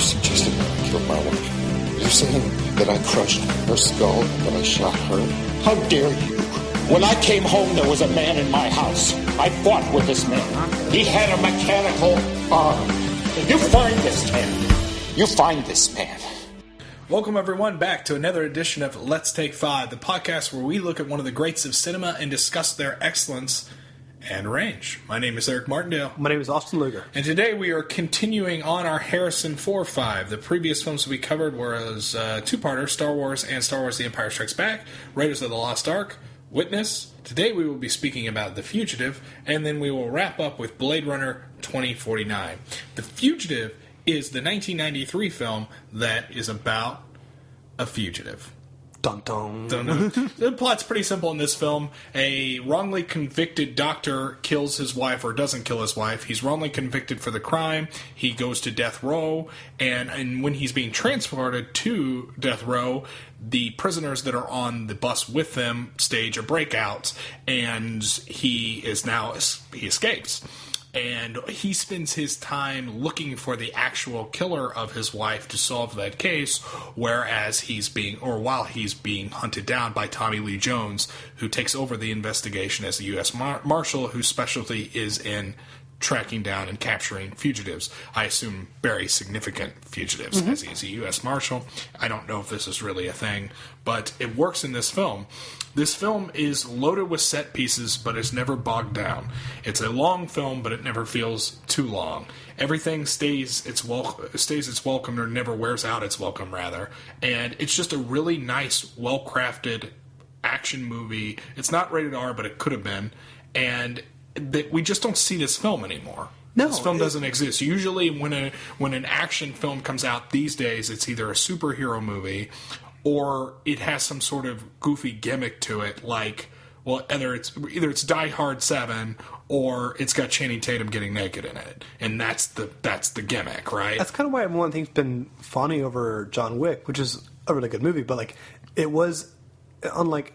you suggesting that I killed my wife? Are you saying that I crushed her skull and that I shot her? How dare you? When I came home, there was a man in my house. I fought with this man. He had a mechanical arm. You find this man. You find this man. Welcome, everyone, back to another edition of Let's Take 5, the podcast where we look at one of the greats of cinema and discuss their excellence and range. My name is Eric Martindale. My name is Austin Luger. And today we are continuing on our Harrison 4-5. The previous films we covered were as two-parter, Star Wars and Star Wars The Empire Strikes Back, Raiders of the Lost Ark, Witness. Today we will be speaking about The Fugitive, and then we will wrap up with Blade Runner 2049. The Fugitive is the 1993 film that is about a fugitive. Dun dun. The plot's pretty simple in this film. A wrongly convicted doctor kills his wife or doesn't kill his wife. He's wrongly convicted for the crime. He goes to death row, and when he's being transported to death row, the prisoners that are on the bus with them stage a breakout, and he escapes. And he spends his time looking for the actual killer of his wife to solve that case, while he's being hunted down by Tommy Lee Jones, who takes over the investigation as a U.S. Marshal, whose specialty is in tracking down and capturing fugitives. I assume very significant fugitives, as he's a U.S. Marshal. I don't know if this is really a thing, but it works in this film. This film is loaded with set pieces, but it's never bogged down. It's a long film, but it never feels too long. Everything stays its welcome, or never wears out its welcome, rather. And it's just a really nice, well-crafted action movie. It's not rated R, but it could have been. And we just don't see this film anymore. No, this film doesn't exist. Usually when an action film comes out these days, it's either a superhero movie or it has some sort of goofy gimmick to it, like, well, either it's Die Hard 7 or it's got Channing Tatum getting naked in it, and that's the gimmick, right? That's kind of why everyone thinks been fawning over John Wick, which is a really good movie, but like it was unlike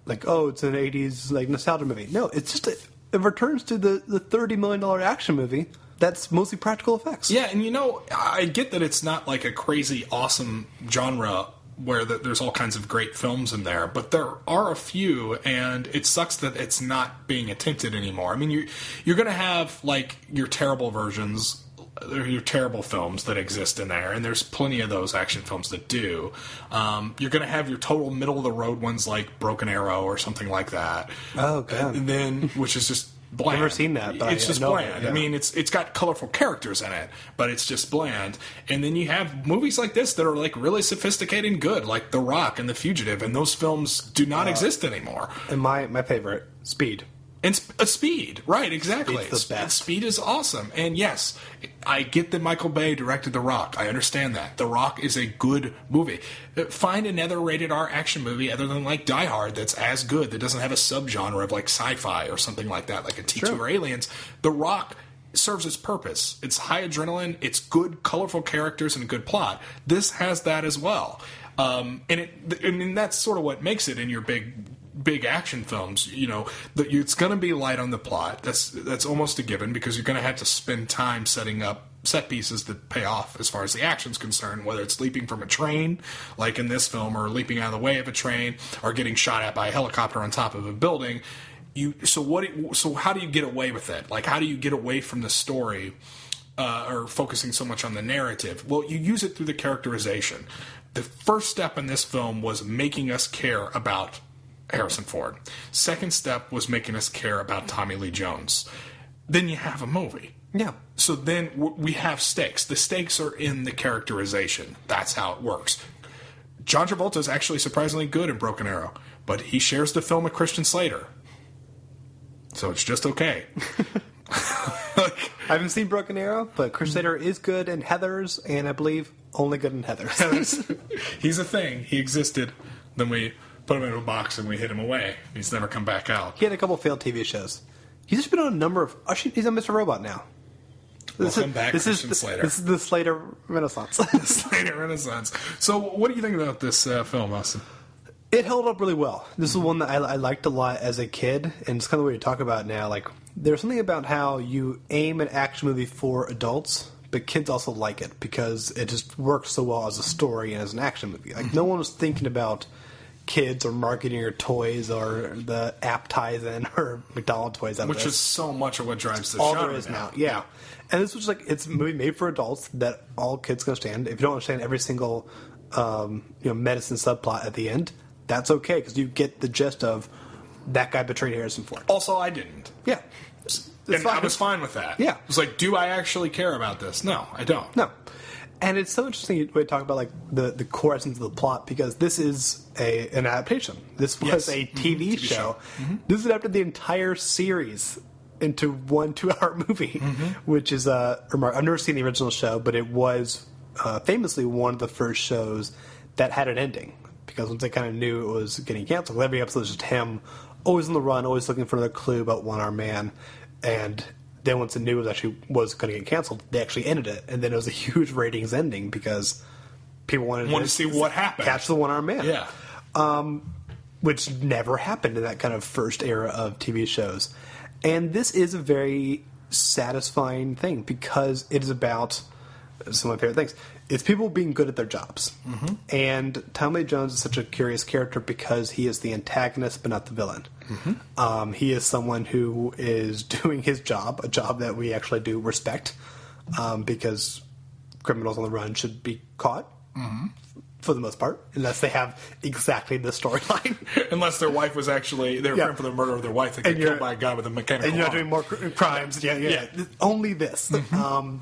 it's an 80s like nostalgia movie. No, it's just it returns to the $30 million action movie that's mostly practical effects. Yeah, and I get that it's not like a crazy awesome genre where there's all kinds of great films in there, but there are a few, and it sucks that it's not being attempted anymore. I mean, you're going to have like your terrible versions, your terrible films that exist in there, and there's plenty of those action films that do. You're going to have your total middle of the road ones like Broken Arrow or something like that. Oh god! And then which is just bland. Never seen that, but it's just bland. Yeah. I mean, it's got colorful characters in it, but it's just bland. And then you have movies like this that are like really sophisticated and good, like The Rock and The Fugitive, and those films do not exist anymore. And my favorite, Speed. And Speed, right, exactly. Speed's the best. Speed is awesome. And yes, I get that Michael Bay directed The Rock. I understand that. The Rock is a good movie. Find another rated R action movie other than like Die Hard that's as good, that doesn't have a subgenre of like sci-fi or something like that, like a T2 or Aliens. The Rock serves its purpose. It's high adrenaline, it's good, colorful characters, and a good plot. This has that as well. And that's sort of what makes it in your big action films. It's going to be light on the plot. That's almost a given, because you're going to have to spend time setting up set pieces that pay off as far as the action's concerned, whether it's leaping from a train, like in this film, or leaping out of the way of a train, or getting shot at by a helicopter on top of a building. So how do you get away with it? Like, how do you get away from the story, or focusing so much on the narrative? Well, you use it through the characterization. The first step in this film was making us care about Harrison Ford. Second step was making us care about Tommy Lee Jones. Then you have a movie. Yeah. So then we have stakes. The stakes are in the characterization. That's how it works. John Travolta is actually surprisingly good in Broken Arrow, but he shares the film with Christian Slater. So it's just okay. I haven't seen Broken Arrow, but Chris Slater is good in Heathers, and I believe only good in Heathers. He's a thing. He existed. Then we put him in a box and we hid him away. He's never come back out. He had a couple failed TV shows. He's just been on a number of... he's on Mr. Robot now. Welcome back, Christian Slater. This is the Slater Renaissance. The Slater Renaissance. So what do you think about this film, Austin? It held up really well. This is one that I liked a lot as a kid, and it's kind of what you talk about now. Like, there's something about how you aim an action movie for adults, but kids also like it because it just works so well as a story and as an action movie. Like, no one was thinking about kids or marketing or toys or the app ties in or McDonald's toys out of Which this. is so much of what drives the All genre there is now. Yeah. And this was like, it's a movie made for adults that all kids can understand. If you don't understand every single medicine subplot at the end, that's okay, because you get the gist of that guy betrayed Harrison Ford. Also, I didn't. Yeah. And I was fine with that. Yeah. It was like, do I actually care about this? No, I don't. No. And it's so interesting to talk about like the core essence of the plot, because this is an adaptation. This was a TV show. Mm-hmm. This is adapted the entire series into one 2-hour movie, which is I've never seen the original show, but it was famously one of the first shows that had an ending, because once they kind of knew it was getting canceled, every episode was just him always on the run, always looking for another clue about One-Armed Man. And then once they knew it was going to get canceled, they actually ended it, and then it was a huge ratings ending because people wanted to see what happened, catch the One-Armed Man. Yeah, which never happened in that kind of first era of TV shows. And this is a very satisfying thing because it is about some of my favorite things. It's people being good at their jobs. Mm-hmm. And Tommy Lee Jones is such a curious character because he is the antagonist but not the villain. Mm-hmm. He is someone who is doing his job, a job that we actually do respect, because criminals on the run should be caught. Mm-hmm. For the most part, unless they have exactly the storyline. Unless their wife was actually, they were framed for the murder of their wife. They got killed by a guy with a mechanical and you're arm. Doing more crimes. Yeah. Only this. Mm-hmm.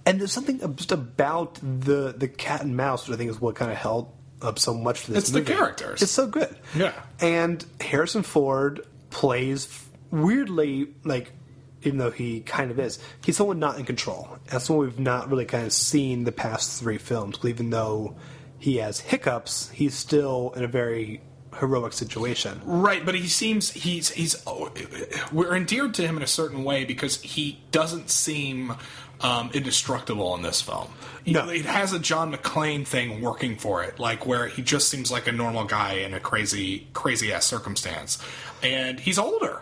And there's something just about the cat and mouse, which I think is what kind of held up so much for this movie. It's the characters. It's so good. Yeah. And Harrison Ford plays weirdly, like, even though he kind of is, he's someone not in control. That's what we've not really kind of seen the past 3 films. Even though he has hiccups, he's still in a very heroic situation. Right, but he seems we're endeared to him in a certain way because he doesn't seem indestructible in this film. No. It has a John McClane thing working for it, like where he just seems like a normal guy in a crazy ass circumstance, and he's older.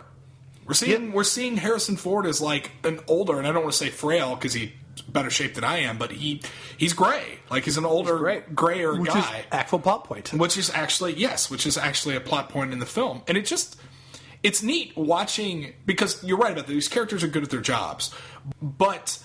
We're seeing Harrison Ford as like an older, and I don't want to say frail because he's better shape than I am, but he's gray. Like he's an older, grayer which guy. Which is actual plot point. Which is actually a plot point in the film, and it's neat watching, because you're right about that. These characters are good at their jobs, but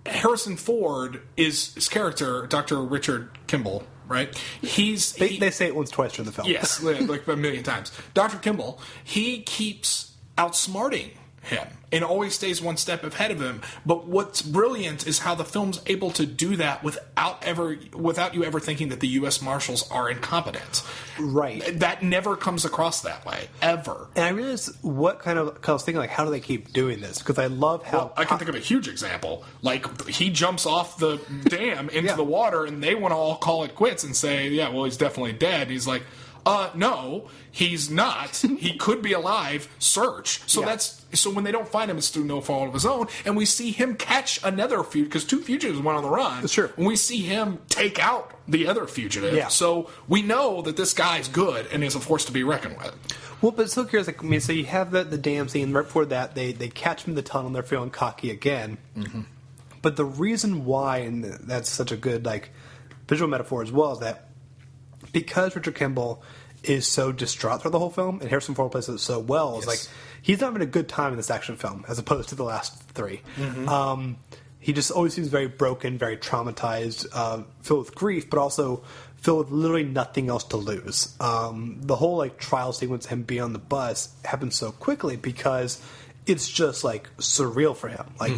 Harrison Ford is his character, Dr. Richard Kimble. Right? They say it once, twice during the film. Yes, like a million times. Dr. Kimble, he keeps outsmarting him and always stays one step ahead of him. But what's brilliant is how the film's able to do that without you ever thinking that the U.S. Marshals are incompetent. Right. That never comes across that way, ever. And I realized I was thinking, like, how do they keep doing this? Because I love how... Well, I can think of a huge example. Like, he jumps off the dam into the water, and they want to all call it quits and say, yeah, well, he's definitely dead. And he's like, no, he's not. He could be alive. Search. So when they don't find him, it's through no fault of his own. And we see him catch another fugitive, because 2 fugitives went on the run. Sure. And we see him take out the other fugitive. Yeah. So we know that this guy's good and is a force to be reckoned with. Well, but it's so curious. Like, I mean, so you have the dam scene. Right before that, they catch him in the tunnel, and they're feeling cocky again. Mm-hmm. But the reason why, and that's such a good like visual metaphor as well, is that because Richard Kimble is so distraught throughout the whole film, and Harrison Ford plays it so well, it's like he's not having a good time in this action film as opposed to the last 3. Mm-hmm. He just always seems very broken, very traumatized, filled with grief, but also filled with literally nothing else to lose. The whole like trial sequence, him being on the bus, happens so quickly because it's just like surreal for him. Like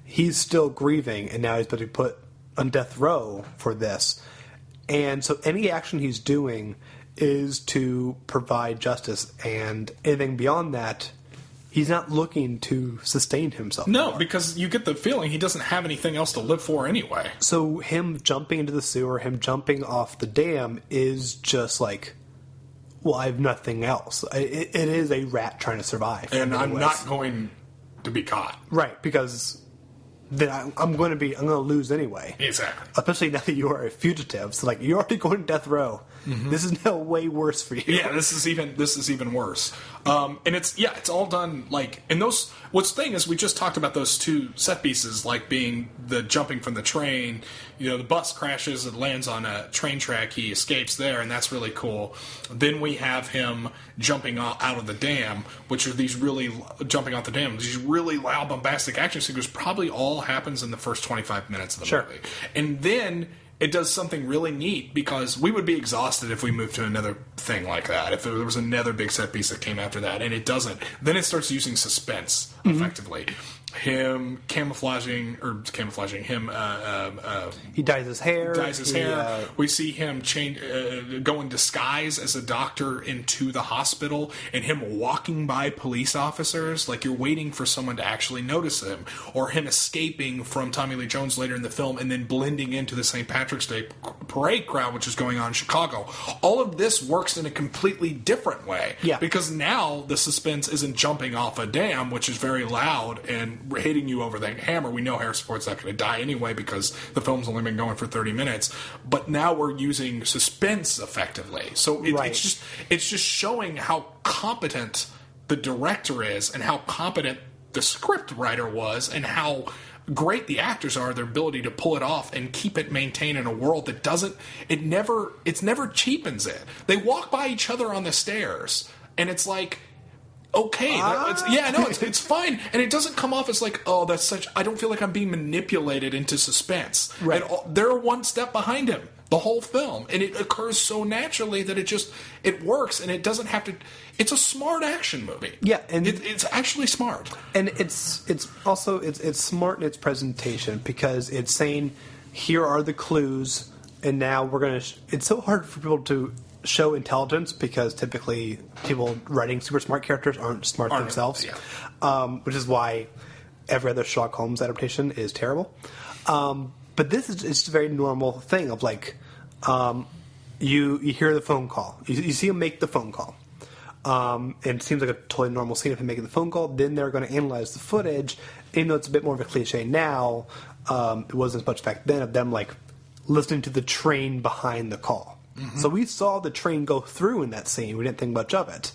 he's still grieving, and now he's about to be put on death row for this. And so any action he's doing is to provide justice, and anything beyond that, he's not looking to sustain himself. No, anymore. because you get the feeling he doesn't have anything else to live for anyway. So him jumping into the sewer, him jumping off the dam is just like, well, I have nothing else. It is a rat trying to survive. And I'm not going to be caught. Right, because then I'm going to lose anyway. Exactly. Especially now that you are a fugitive. So, like, you're already going to death row. Mm-hmm. This is now way worse for you. Yeah, this is even worse. And it's all done, like, and what's the thing is we just talked about those two set pieces, like being the jumping from the train, the bus crashes, it lands on a train track, he escapes there, and that's really cool. Then we have him jumping out of the dam, which are these really, jumping out the dam, these really loud, bombastic action sequences, probably all happens in the first 25 minutes of the movie. And then it does something really neat, because we would be exhausted if we moved to another thing like that. If there was another big set piece that came after that, and it doesn't, then it starts using suspense effectively. Him camouflaging him. He dyes his hair. We see him go in disguise as a doctor into the hospital, and him walking by police officers. Like, you're waiting for someone to actually notice him, or him escaping from Tommy Lee Jones later in the film, and then blending into the St. Patrick's Day parade crowd, which is going on in Chicago. All of this works in a completely different way. Yeah. Because now the suspense isn't jumping off a dam, which is very loud and hitting you over the hammer. We know Harrison Ford's not going to die anyway because the film's only been going for 30 minutes. But now we're using suspense effectively. So it's just showing how competent the director is, and how competent the script writer was, and how great the actors are, their ability to pull it off and keep it maintained in a world that never cheapens it. They walk by each other on the stairs, and it's like, okay, it's fine, and it doesn't come off as like, oh, that's such. I don't feel like I'm being manipulated into suspense. Right. And they're one step behind him the whole film, and it occurs so naturally that it works, and it doesn't have to. It's a smart action movie. Yeah, and it's actually smart, and it's also smart in its presentation, because it's saying, here are the clues, and now we're gonna. It's so hard for people to show intelligence, because typically people writing super smart characters aren't smart themselves, which is why every other Sherlock Holmes adaptation is terrible. But this is just a very normal thing of, like, you hear the phone call, you see him make the phone call, and it seems like a totally normal scene of him making the phone call. Then they're going to analyze the footage, even though it's a bit more of a cliche now. It wasn't as much back then, of them, like, listening to the train behind the call. Mm-hmm. So we saw the train go through in that scene. We didn't think much of it.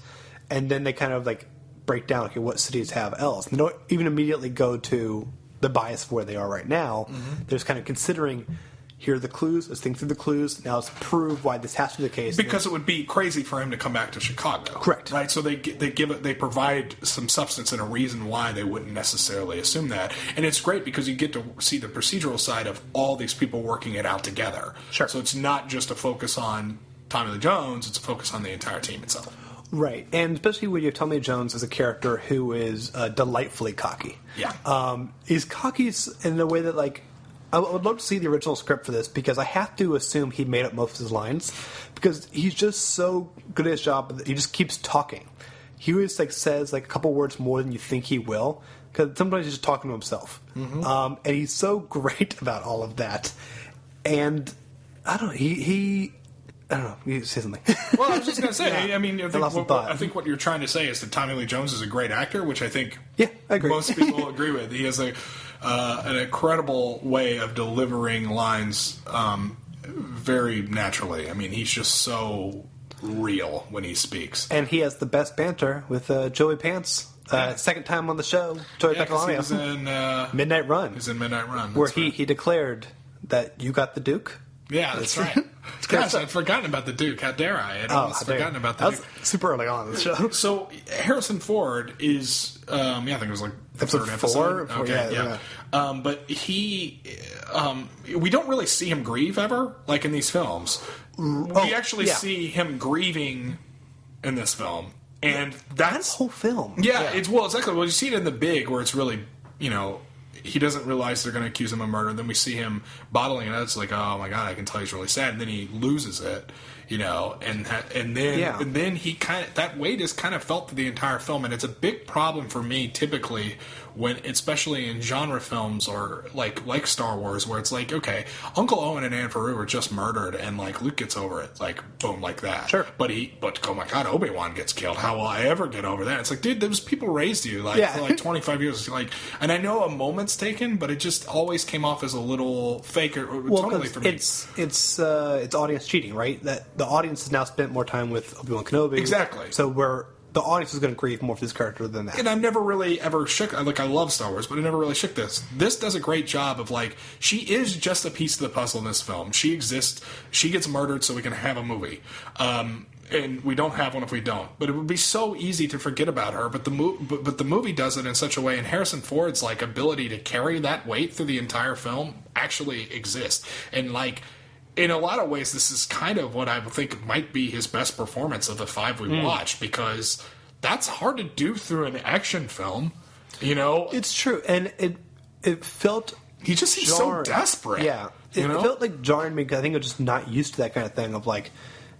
And then they kind of, like, break down, okay, what cities have L's. And they don't even immediately go to the bias of where they are right now. Mm-hmm. They're just kind of considering, here are the clues, let's think through the clues, now let's prove why this has to be the case. Because it would be crazy for him to come back to Chicago. Correct. Right? So they provide some substance and a reason why they wouldn't necessarily assume that. And it's great because you get to see the procedural side of all these people working it out together. Sure. So it's not just a focus on Tommy Lee Jones, it's a focus on the entire team itself. Right, and especially when you have Tommy Lee Jones as a character who is delightfully cocky. Yeah. He's cocky in a way that, like, I would love to see the original script for this, because I have to assume he made up most of his lines, because he's just so good at his job that he just keeps talking. He always, like, says, like, a couple words more than you think he will, because sometimes he's just talking to himself. Mm-hmm. And he's so great about all of that. And I don't know, I don't know. You say something. Well, I was just going to say. Yeah. I mean, I think what you're trying to say is that Tommy Lee Jones is a great actor, which I think I agree. Most people agree with. He has an incredible way of delivering lines very naturally. I mean, he's just so real when he speaks. And he has the best banter with Joey Pants. Second time on the show, Joey Pants. He's in Midnight Run. He's in Midnight Run. Where he declared that you got the Duke. Yeah, that's right. Gosh, I'd forgotten about the Duke. How dare I? I'd almost forgotten about the Duke. That was super early on in the show. So Harrison Ford is, I think it was like the third episode. Okay, yeah. But he, we don't really see him grieve ever, like in these films. We actually see him grieving in this film, and that's the whole film. Yeah, it's exactly. Well, you see it in The Big, where it's really, he doesn't realize they're going to accuse him of murder. Then we see him bottling it. It's like, oh my god, I can tell he's really sad. And then he loses it, and then he kind of, that weight is kind of felt through the entire film. And it's a big problem for me, typically, when, especially in genre films or like Star Wars, where it's like, okay, Uncle Owen and Aunt Beru are just murdered, and like Luke gets over it, like boom, like that. Sure. But oh my god, Obi-Wan gets killed. How will I ever get over that? It's like, dude, those people raised you for like 25 years. Like, and I know a moment's taken, but it just always came off as a little fake, totally for me. It's audience cheating, right? That the audience has now spent more time with Obi-Wan Kenobi. Exactly. So the audience is going to grieve more for this character than that. And I've never really ever shook... Like, I love Star Wars, but I never really shook this. This does a great job of, like... She is just a piece of the puzzle in this film. She exists. She gets murdered so we can have a movie. And we don't have one if we don't. But it would be so easy to forget about her. But the movie does it in such a way, and Harrison Ford's, like, ability to carry that weight through the entire film actually exists. And, like... In a lot of ways, this is kind of what I think might be his best performance of the 5 we watched, because that's hard to do through an action film, you know? It's true, and it felt... He just seems so desperate. Yeah. It felt like jarring me, because I think I'm just not used to that kind of thing of, like,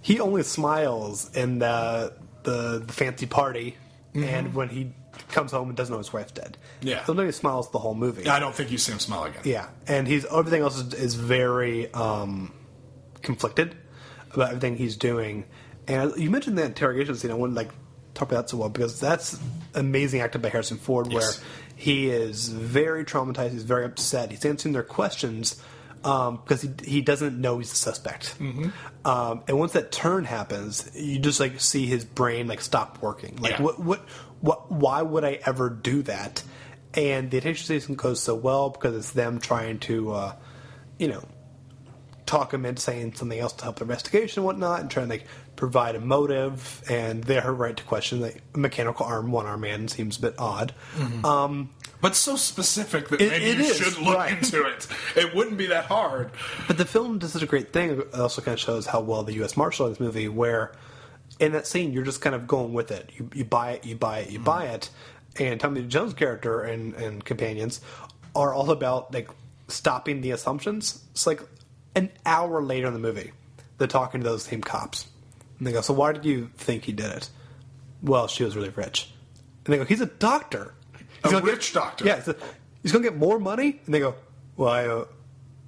he only smiles in the fancy party, and when he comes home and doesn't know his wife's dead. Yeah. So he smiles the whole movie. I don't think you see him smile again. Yeah, and everything else is very... conflicted about everything he's doing. And you mentioned the interrogation scene. I wouldn't talk about that so well, because that's amazing acting by Harrison Ford, where he is very traumatized, he's very upset, he's answering their questions because he doesn't know he's the suspect. And once that turn happens, you just see his brain stop working. Why would I ever do that? And the attention scene goes so well because it's them trying to talk him into saying something else to help the investigation and whatnot, and trying to provide a motive, and they're right to question the mechanical arm, one-arm man seems a bit odd. But so specific that maybe you should look into it. It wouldn't be that hard. But the film does such a great thing. It also kind of shows how well the U.S. Marshal in this movie, where in that scene you're just kind of going with it. You buy it, you buy it, you buy it. And Tommy Lee Jones' character and companions are all about stopping the assumptions. It's an hour later in the movie, they're talking to those same cops. And they go, so why did you think he did it? Well, she was really rich. And they go, he's a doctor. He's a rich doctor. Yeah, he's going to get more money? And they go, well,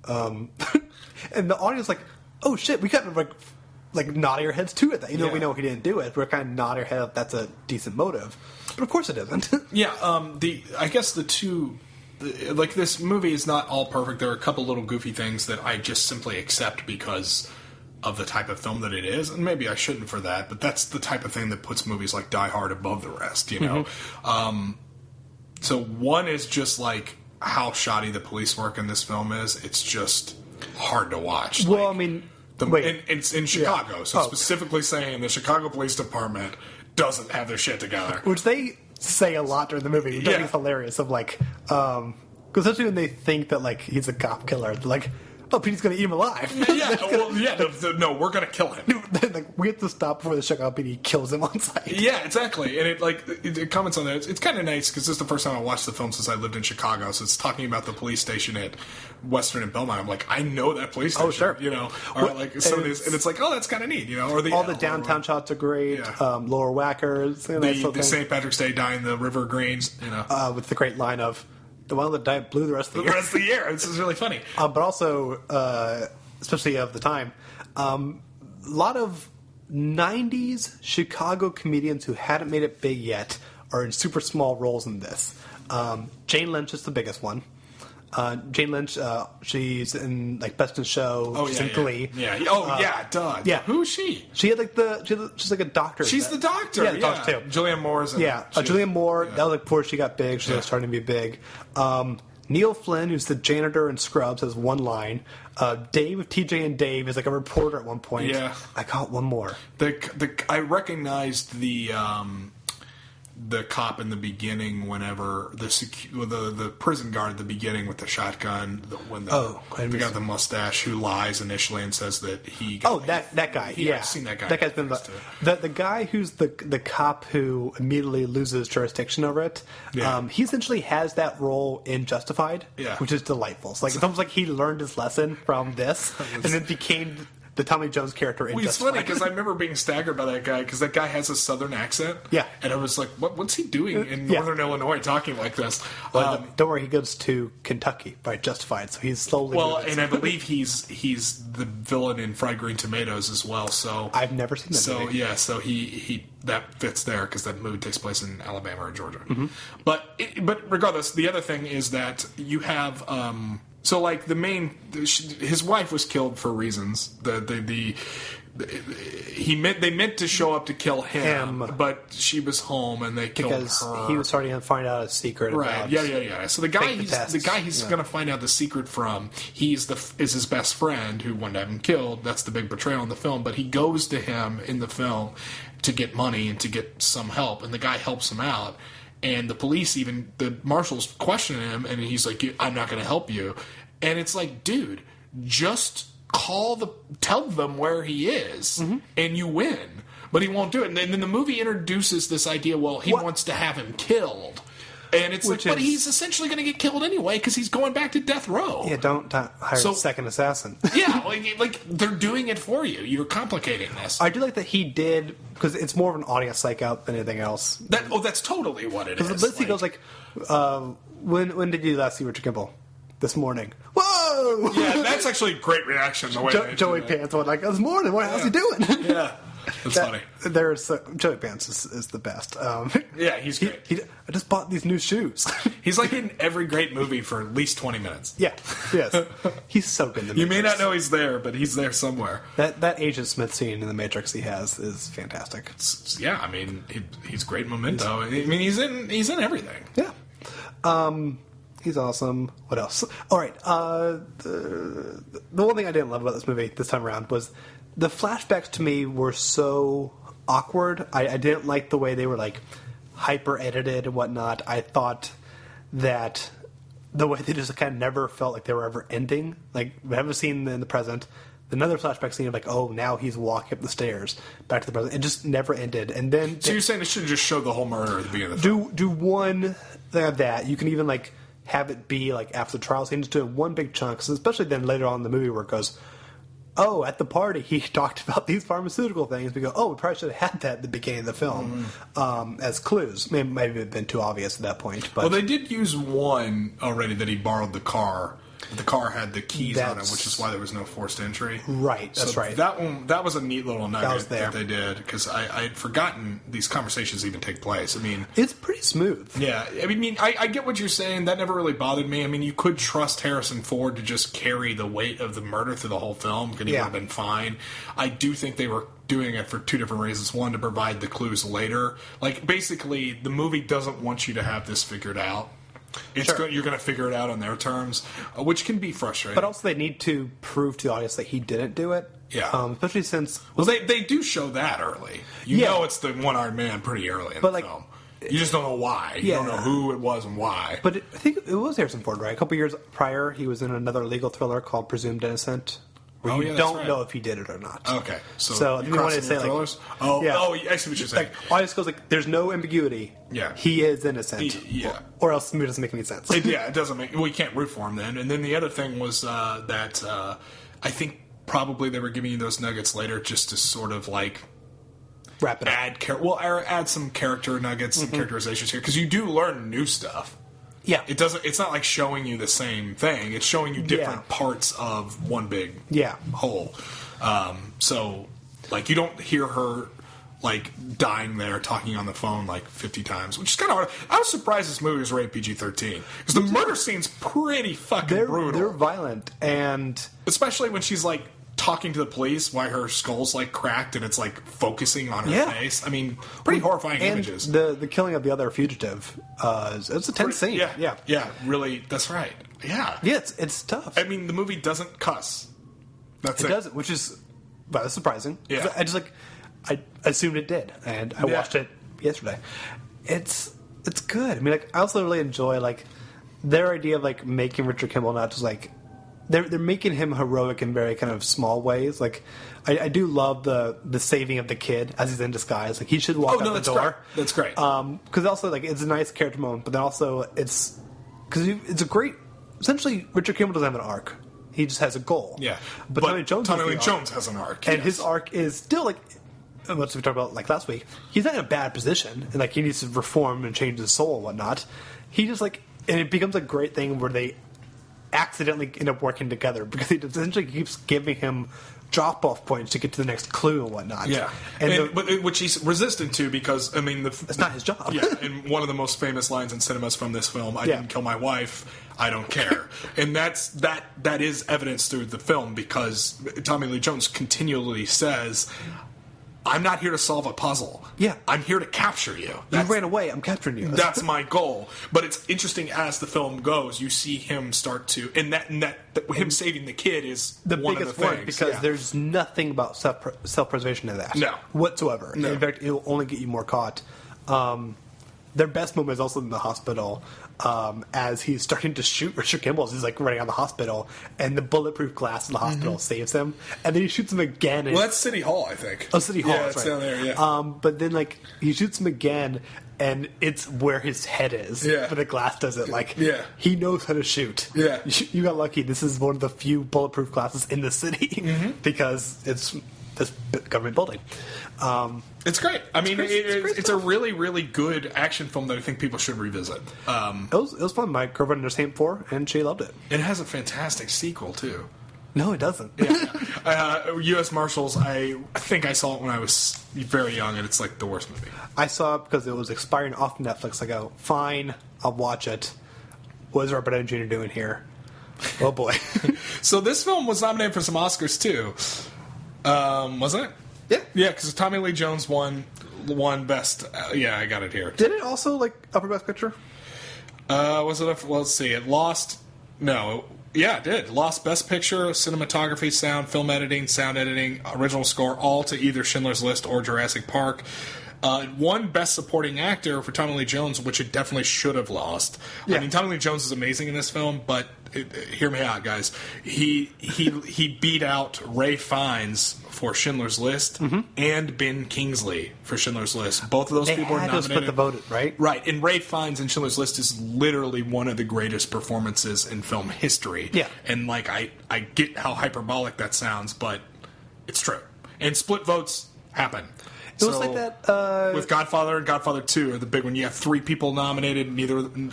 and the audience is oh shit, we kind of nodding our heads to it. Even though we know he didn't do it, we're kind of nodding our head if that's a decent motive. But of course it isn't. I guess the two... this movie is not all perfect. There are a couple little goofy things that I just simply accept because of the type of film that it is, and maybe I shouldn't for that, but that's the type of thing that puts movies like Die Hard above the rest, you know? So one is just how shoddy the police work in this film is. It's just hard to watch. Well, it's in Chicago, so specifically saying the Chicago Police Department doesn't have their shit together. Which they say a lot during the movie, which I think is hilarious. Of because especially when they think that he's a cop killer, they're oh, Petey's going to eat him alive. No, we're going to kill him. We have to stop before the Chicago PD kills him on sight. Yeah, exactly. And it comments on that. It's kind of nice because this is the first time I watched the film since I lived in Chicago. So it's talking about the police station at Western and Belmont. I'm I know that police station. Oh, sure. Or some of these, and it's oh, that's kind of neat. Or all the downtown shots are great. Lower Whackers. The St. Patrick's Day dyeing the river greens. With the great line of, the one that died blue the rest of the year. This is really funny. But also, especially of the time, a lot of 90s Chicago comedians who hadn't made it big yet are in super small roles in this. Jane Lynch is the biggest one. Jane Lynch, she's in Best in Show. She's in Glee. Yeah. Duh. Yeah. Who is she? She had she's a doctor. She's the doctor. Yeah, the doctor too. Julianne Moore's in it. Julianne Moore. That was before she got big. She was starting to be big. Neil Flynn, who's the janitor in Scrubs, has one line. Dave of TJ and Dave is a reporter at one point. Yeah. I got one more. I recognized the cop in the beginning whenever the prison guard at the beginning with the shotgun when the guy with the mustache who lies initially and says that he got that guy. I've seen that guy. That guy's been the guy who's the cop who immediately loses jurisdiction over it. He essentially has that role in Justified, which is delightful. It's almost like he learned his lesson from this and then became the Tommy Jones character in Well, it's Justified. funny because I remember being staggered by that guy because that guy has a southern accent. Yeah. And I was like, what's he doing in northern Illinois talking like this? Well, don't worry, he goes to Kentucky by Justified, so he's slowly. And I believe he's the villain in Fried Green Tomatoes as well. So I've never seen that. So movie. yeah, so he that fits there because that movie takes place in Alabama or Georgia. Mm-hmm. But regardless, the other thing is that you have. So, like, his wife was killed for reasons. They meant to show up to kill him, but she was home and they killed her because he was starting to find out a secret. Right? About Yeah. So the guy he's yeah. going to find out the secret from, is his best friend who wanted to have him killed. That's the big betrayal in the film. But he goes to him in the film to get money and to get some help, and the guy helps him out. And the police, even the marshals, question him, and he's like, "I'm not going to help you." And it's like, dude, just tell them where he is, and you win. But he won't do it. And then the movie introduces this idea. Well, he wants to have him killed, and it's but he's essentially going to get killed anyway because he's going back to death row. Yeah, don't hire a second assassin. Yeah, like they're doing it for you. You're complicating this. I do like that he did, because it's more of an audience psych out than anything else. That's totally what it is. Because he goes like, when did you last see Richard Kimble? This morning. Whoa! Yeah, that's actually a great reaction. The way Joey Pants went like, this morning. How's he doing? Yeah, that's funny. Joey Pants is the best. Yeah, he's great. I just bought these new shoes. He's like in every great movie for at least 20 minutes. Yeah, yes. He's so good in The Matrix. You may not know he's there, but he's there somewhere. That Agent Smith scene in The Matrix he has is fantastic. Yeah, I mean, he's great in Memento. I mean, he's in everything. Yeah. He's awesome. What else? All right. The one thing I didn't love about this movie this time around was the flashbacks to me were so awkward. I didn't like the way they were like hyper edited and whatnot. I thought that the way they just kind of never felt like they were ever ending. Like we have a scene in the present, another flashback scene of like, oh, now he's walking up the stairs back to the present. It just never ended. And then so you're saying it should just show the whole murder at the beginning of the film? Do one thing of that. You can even like have it be like after the trial scene, just do one big chunk, especially then later on in the movie where it goes, oh, at the party he talked about these pharmaceutical things. We go, oh, we probably should have had that at the beginning of the film as clues. Maybe it had been too obvious at that point. But well, they did use one already that he borrowed the car. The car had the keys on it, which is why there was no forced entry. Right, that's right. That was a neat little nugget that they did, because I had forgotten these conversations even take place. I mean, it's pretty smooth. Yeah, I mean, I get what you're saying. That never really bothered me. I mean, you could trust Harrison Ford to just carry the weight of the murder through the whole film, and he would have been fine. I do think they were doing it for two different reasons. One, to provide the clues later. Like, basically, the movie doesn't want you to have this figured out. You're going to figure it out on their terms, which can be frustrating. But also, they need to prove to the audience that he didn't do it. Yeah, especially since they do show that early. You know, it's the one-armed man pretty early in the film. You just don't know why. You don't know who it was and why. But I think it was Harrison Ford, right? A couple years prior, he was in another legal thriller called Presumed Innocent. Where you don't know if he did it or not. Okay, so you wanted to say like, I see what you're saying. Like, audience goes like, "There's no ambiguity. Yeah, he is innocent. Or else the movie doesn't make any sense. It doesn't make. We can't root for him then. And then the other thing was that I think probably they were giving you those nuggets later just to sort of like wrap it up. Add some character nuggets and characterizations here, because you do learn new stuff. Yeah, it doesn't. It's not like showing you the same thing. It's showing you different parts of one big whole. So, like, you don't hear her like dying there, talking on the phone like 50 times, which is kind of hard. I was surprised this movie was rated PG-13 because the murder scene's pretty fucking brutal. They're violent, and especially when she's like talking to the police while her skull's like cracked and it's like focusing on her face. I mean, pretty horrifying images. The killing of the other fugitive, it's a tense scene. Yeah, really, that's right. Yeah, it's tough. I mean, the movie doesn't cuss. It doesn't, which is rather surprising. Yeah, I assumed it did, and I watched it yesterday. It's good. I mean, like, I also really enjoy like their idea of like making Richard Kimble not just like. They're making him heroic in very kind of small ways. Like, I do love the saving of the kid as he's in disguise. Like, he should walk out the door. That's great. Because also, like, it's a nice character moment, but then also it's a great. Essentially, Richard Kimble doesn't have an arc. He just has a goal. Yeah. But Tommy Lee Jones has an arc. And his arc is still, like, what we talked about, like, last week. He's not in a bad position. And, like, he needs to reform and change his soul and whatnot. He just, like... And it becomes a great thing where they accidentally end up working together because he essentially keeps giving him drop-off points to get to the next clue and whatnot. Yeah, which he's resistant to because, I mean... it's not his job. Yeah, and one of the most famous lines in cinemas from this film, I didn't kill my wife, I don't care. And that is evidence through the film because Tommy Lee Jones continually says... I'm not here to solve a puzzle. Yeah. I'm here to capture you. You ran away. I'm capturing you. That's my goal. But it's interesting as the film goes, you see him start to... And him saving the kid is the one biggest of the things. Because there's nothing about self-preservation in that. No. Whatsoever. No. In fact, it'll only get you more caught. Their best moment is also in the hospital as he's starting to shoot Richard Kimble as he's like running out of the hospital, and the bulletproof glass in the hospital saves him, and then he shoots him again. Well, that's City Hall, I think. Oh, City Hall. Yeah, that's it's right. down there. Yeah. But then like he shoots him again, and it's where his head is. Yeah. But the glass does it. Like he knows how to shoot. Yeah. You got lucky. This is one of the few bulletproof glasses in the city because it's this government building. It's great. I mean, it's a really, really good action film that I think people should revisit. It was fun. My girlfriend was saying before, and she loved it. It has a fantastic sequel, too. No, it doesn't. U.S. Marshals, I think I saw it when I was very young, and it's like the worst movie. I saw it because it was expiring off Netflix. I go, fine, I'll watch it. What is Robert Downey Jr. doing here? Oh, boy. So this film was nominated for some Oscars, too. Wasn't it? Yeah, because Tommy Lee Jones won Best... I got it here. Did it also, like, Upper Best Picture? Was it... let's see. It lost... No. Yeah, it did. Lost Best Picture, Cinematography, Sound, Film Editing, Sound Editing, Original Score, all to either Schindler's List or Jurassic Park. Won Best Supporting Actor for Tommy Lee Jones, which it definitely should have lost. Yeah. I mean, Tommy Lee Jones is amazing in this film, but hear me out, guys. He beat out Ray Fiennes for Schindler's List and Ben Kingsley for Schindler's List. Both of those people were nominated. They had to split the vote, right? Right, and Ray Fiennes in Schindler's List is literally one of the greatest performances in film history. Yeah. And, like, I get how hyperbolic that sounds, but it's true. And split votes happen. It was like that with Godfather and Godfather 2 are the big one. You have 3 people nominated,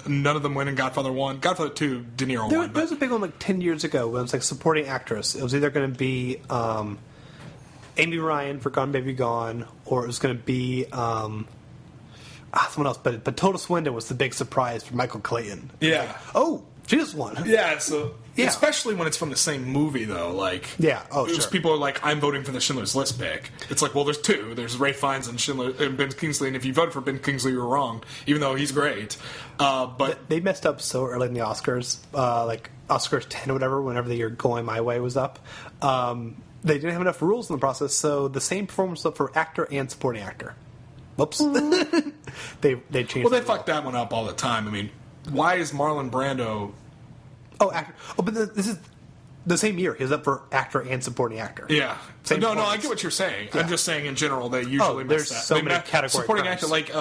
none of them win in Godfather 1. Godfather 2, De Niro won. There was a big one like 10 years ago when it was like supporting actress. It was either going to be Amy Ryan for Gone Baby Gone, or it was going to be someone else. But Tilda Swinton was the big surprise for Michael Clayton. Yeah. Like, oh, she just won. Yeah, so... Yeah. Especially when it's from the same movie, though. Like, sure. People are like, I'm voting for the Schindler's List pick. It's like, well, there's 2. There's Ray Fiennes and Ben Kingsley, and if you voted for Ben Kingsley, you're wrong, even though he's great. But they messed up so early in the Oscars, like Oscars 10 or whatever, whenever the year Going My Way was up. They didn't have enough rules in the process, so the same performance was up for actor and supporting actor. Whoops. They changed. Well, they fucked that one up all the time. I mean, why is Marlon Brando... Oh, actor. Oh, but this is the same year. He was up for actor and supporting actor. Yeah. No, I get what you're saying. Yeah. I'm just saying in general they usually there's miss that. So many categories. Supporting actor, like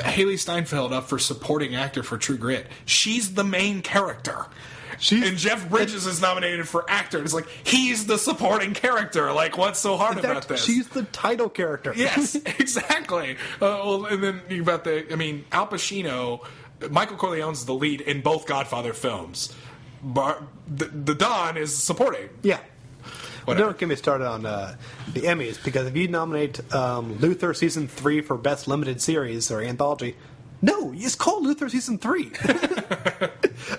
Haley Steinfeld up for supporting actor for True Grit. She's the main character. And Jeff Bridges is nominated for actor. It's like, he's the supporting character. Like, what's so hard about this? She's the title character. Yes, exactly. And then you got Al Pacino, Michael Corleone's the lead in both Godfather films. The Don is supporting. Yeah. Don't get me started on the Emmys, because if you nominate Luther Season 3 for Best Limited Series or Anthology, no, it's called Luther Season 3.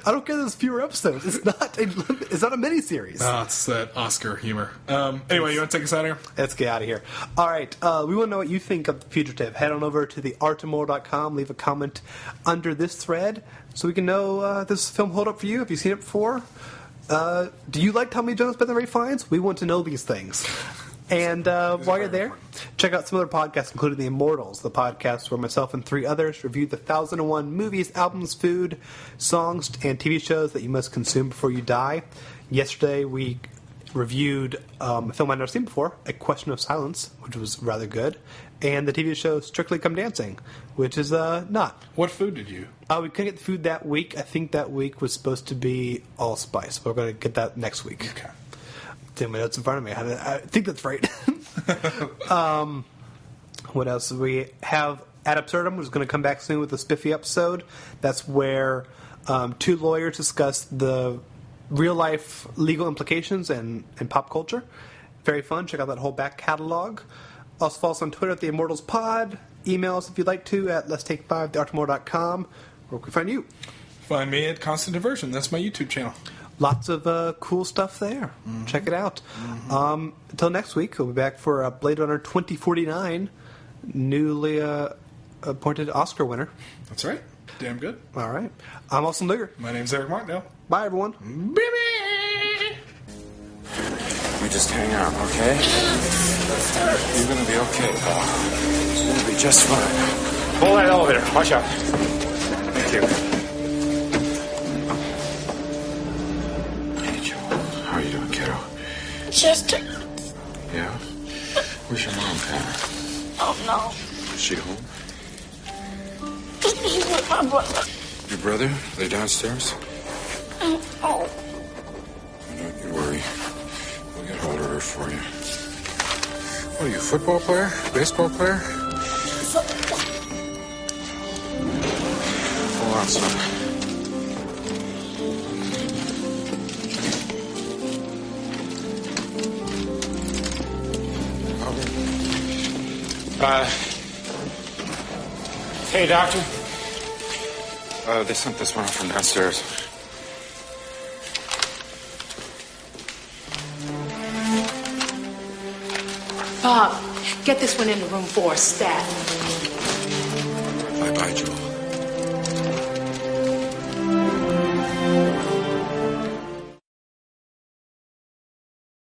I don't care if there's fewer episodes. It's not a miniseries. It's that Oscar humor. Anyway, you want to take us out of here? Let's get out of here. All right. We want to know what you think of The Fugitive. Head on over to theartofmore.com. Leave a comment under this thread so we can know this film hold up for you. Have you seen it before? Do you like Tommy Jones better than Ray Fiennes? We want to know these things. And while you're there, check out some other podcasts, including The Immortals, the podcast where myself and 3 others review the 1001 movies, albums, food, songs, and TV shows that you must consume before you die. Yesterday, we reviewed a film I'd never seen before, A Question of Silence, which was rather good, and the TV show Strictly Come Dancing, which is not. What food did you? We couldn't get the food that week. I think that week was supposed to be allspice. We're going to get that next week. Okay. Damn, my notes in front of me. I think that's right. What else? We have Ad Absurdum, which is going to come back soon with a spiffy episode. That's where two lawyers discuss the real-life legal implications and pop culture. Very fun. Check out that whole back catalog. Also follow us on Twitter at the Immortals Pod. Email us if you'd like to at letstake5theartmore.com. Where can we find you? Find me at Constant Diversion. That's my YouTube channel. Lots of cool stuff there. Mm-hmm. Check it out. Mm-hmm. Until next week, we'll be back for Blade Runner 2049, newly appointed Oscar winner. That's right. Damn good. All right. I'm Austin Ligger. My name's Eric Martindale. Bye, everyone. Baby! You just hang out, okay? You're gonna be okay, pal. You're gonna be just fine. Pull that elevator. Watch out. Thank you. Hey, Joe. How are you doing, kiddo? Chester. Yeah? Where's your mom, Tanner? Oh, no. Is she home? He's with my brother. Your brother? Are they downstairs? Oh. Don't you worry. We'll get hold of her for you. What are you, a football player? Baseball player? Hold on, son. Hey, doctor. They sent this one from downstairs. Bob, get this one into room 4, stat. Bye-bye, Joel.